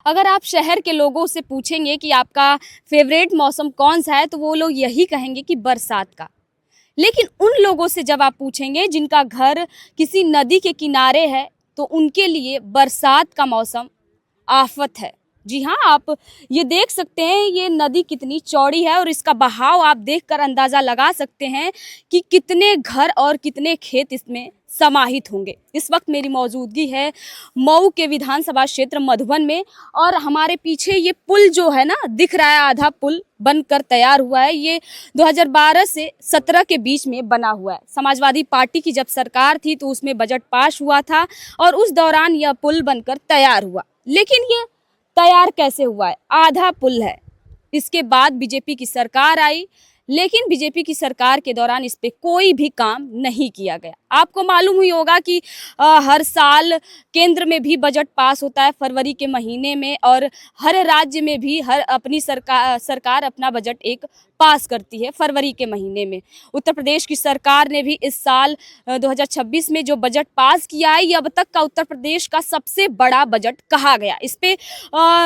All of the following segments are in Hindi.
अगर आप शहर के लोगों से पूछेंगे कि आपका फेवरेट मौसम कौन सा है तो वो लोग यही कहेंगे कि बरसात का। लेकिन उन लोगों से जब आप पूछेंगे जिनका घर किसी नदी के किनारे है तो उनके लिए बरसात का मौसम आफत है। जी हाँ, आप ये देख सकते हैं ये नदी कितनी चौड़ी है और इसका बहाव आप देखकर अंदाज़ा लगा सकते हैं कि कितने घर और कितने खेत इसमें समाहित होंगे। इस वक्त मेरी मौजूदगी है मऊ के विधानसभा क्षेत्र मधुबन में और हमारे पीछे ये पुल जो है ना दिख रहा है, आधा पुल बनकर तैयार हुआ है। ये 2012 से 17 के बीच में बना हुआ है। समाजवादी पार्टी की जब सरकार थी तो उसमें बजट पास हुआ था और उस दौरान यह पुल बनकर तैयार हुआ। लेकिन ये तैयार कैसे हुआ है? आधा पुल है। इसके बाद बीजेपी की सरकार आई, लेकिन बीजेपी की सरकार के दौरान इस पे कोई भी काम नहीं किया गया। आपको मालूम ही होगा कि हर साल केंद्र में भी बजट पास होता है फरवरी के महीने में और हर राज्य में भी हर अपनी सरकार अपना बजट एक पास करती है फरवरी के महीने में। उत्तर प्रदेश की सरकार ने भी इस साल 2026 में जो बजट पास किया है ये अब तक का उत्तर प्रदेश का सबसे बड़ा बजट कहा गया। इस पे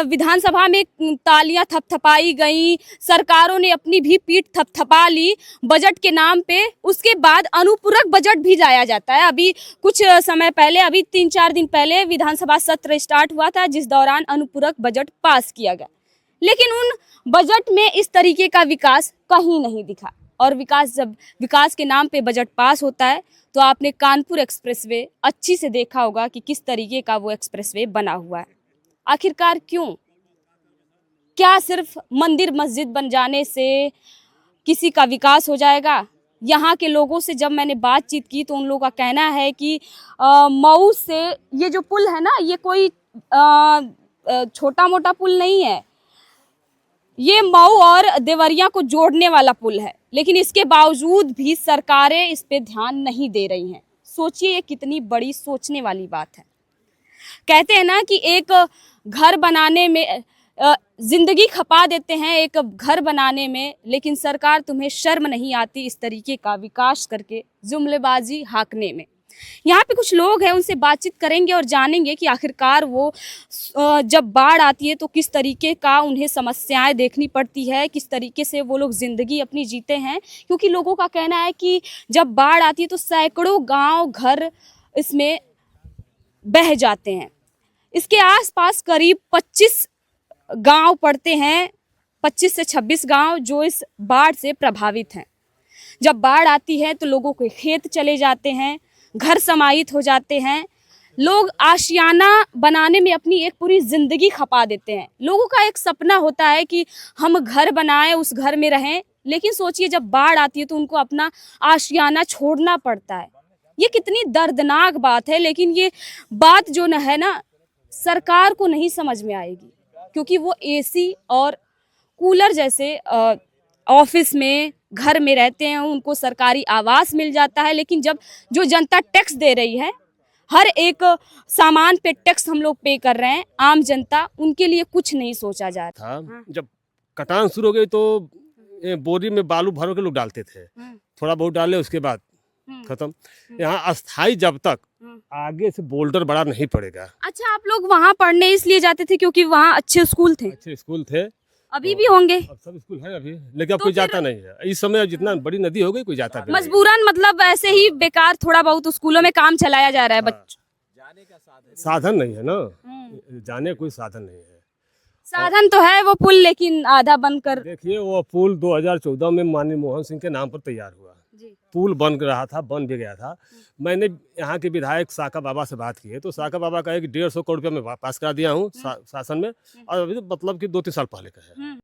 विधानसभा में तालियां थपथपाई गई, सरकारों ने अपनी भी पीठ थपथपा ली बजट के नाम पे। उसके बाद अनुपूरक बजट भी लाया जाता है। अभी कुछ समय पहले, अभी 3-4 दिन पहले विधानसभा सत्र स्टार्ट हुआ था जिस दौरान अनुपूरक बजट पास किया गया, लेकिन उन बजट में इस तरीके का विकास कहीं नहीं दिखा। और जब विकास के नाम पे बजट पास होता है तो आपने कानपुर एक्सप्रेसवे अच्छी से देखा होगा कि किस तरीके का वो एक्सप्रेसवे बना हुआ है। आखिरकार क्यों? क्या सिर्फ मंदिर मस्जिद बन जाने से किसी का विकास हो जाएगा? यहाँ के लोगों से जब मैंने बातचीत की तो उन लोगों का कहना है कि मऊ से ये जो पुल है ना, ये कोई छोटा मोटा पुल नहीं है, ये मऊ और देवरिया को जोड़ने वाला पुल है। लेकिन इसके बावजूद भी सरकारें इस पे ध्यान नहीं दे रही हैं। सोचिए ये कितनी बड़ी सोचने वाली बात है। कहते हैं ना कि एक घर बनाने में जिंदगी खपा देते हैं एक घर बनाने में, लेकिन सरकार तुम्हें शर्म नहीं आती इस तरीके का विकास करके जुमलेबाजी हाँकने में। यहाँ पे कुछ लोग हैं, उनसे बातचीत करेंगे और जानेंगे कि आखिरकार वो जब बाढ़ आती है तो किस तरीके का उन्हें समस्याएं देखनी पड़ती है, किस तरीके से वो लोग ज़िंदगी अपनी जीते हैं। क्योंकि लोगों का कहना है कि जब बाढ़ आती है तो सैकड़ों गांव घर इसमें बह जाते हैं। इसके आसपास करीब 25 गांव पड़ते हैं, 25 से 26 गांव जो इस बाढ़ से प्रभावित हैं। जब बाढ़ आती है तो लोगों के खेत चले जाते हैं, घर समाहित हो जाते हैं। लोग आशियाना बनाने में अपनी एक पूरी ज़िंदगी खपा देते हैं। लोगों का एक सपना होता है कि हम घर बनाएं, उस घर में रहें, लेकिन सोचिए जब बाढ़ आती है तो उनको अपना आशियाना छोड़ना पड़ता है। ये कितनी दर्दनाक बात है। लेकिन ये बात जो न है ना, सरकार को नहीं समझ में आएगी, क्योंकि वो एसी और कूलर जैसे ऑफिस में घर में रहते हैं, उनको सरकारी आवास मिल जाता है। लेकिन जब जो जनता टैक्स दे रही है, हर एक सामान पे टैक्स हम लोग पे कर रहे हैं, आम जनता, उनके लिए कुछ नहीं सोचा जा रहा था। जब कटान शुरू हो गई तो बोरी में बालू भर के लोग डालते थे, थोड़ा बहुत डाले उसके बाद खत्म। यहाँ अस्थाई जब तक आगे से बोल्डर बड़ा नहीं पड़ेगा। अच्छा, आप लोग वहाँ पढ़ने इसलिए जाते थे क्योंकि वहाँ अच्छे स्कूल थे? अच्छे स्कूल थे, अभी भी होंगे। अब सब स्कूल है अभी, लेकिन अब कोई जाता नहीं है। इस समय जितना बड़ी नदी हो गई कोई जाता भी नहीं। मजबूरन, मतलब ऐसे ही बेकार थोड़ा बहुत स्कूलों में काम चलाया जा रहा है। बच्चों जाने का साधन नहीं है ना, जाने कोई साधन नहीं है। साधन तो है वो पुल, लेकिन आधा बनकर। देखिए वो पुल 2014 में माननीय मनमोहन सिंह के नाम पर तैयार हुआ। पुल बन रहा था, बन भी गया था। मैंने यहाँ के विधायक साका बाबा से बात की है तो साका बाबा कहे कि 150 करोड़ रुपया मैं पास करा दिया हूँ शासन में, और अभी तो मतलब कि 2-3 साल पहले का है।